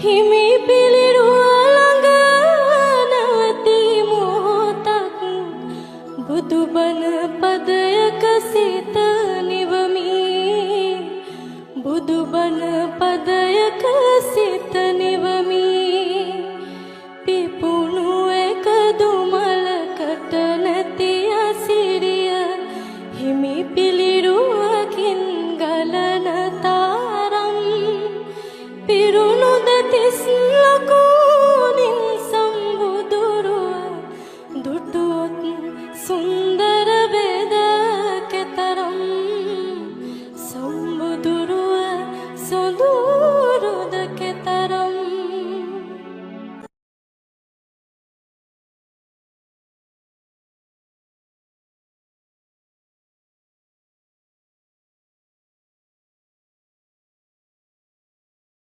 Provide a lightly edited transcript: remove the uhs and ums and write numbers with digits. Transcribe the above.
හිමි පිළිරුව ළඟ නැවති මොහොතක් බුදුබණ පදයක සිත නිවමි බුදුබණ පදයක සිත නිවමි පිපුණු එක දුමලකට නැති අසිරිය හිමි පිළිරුවකින් ගලන තාරම් පිරුණු දෙතිස්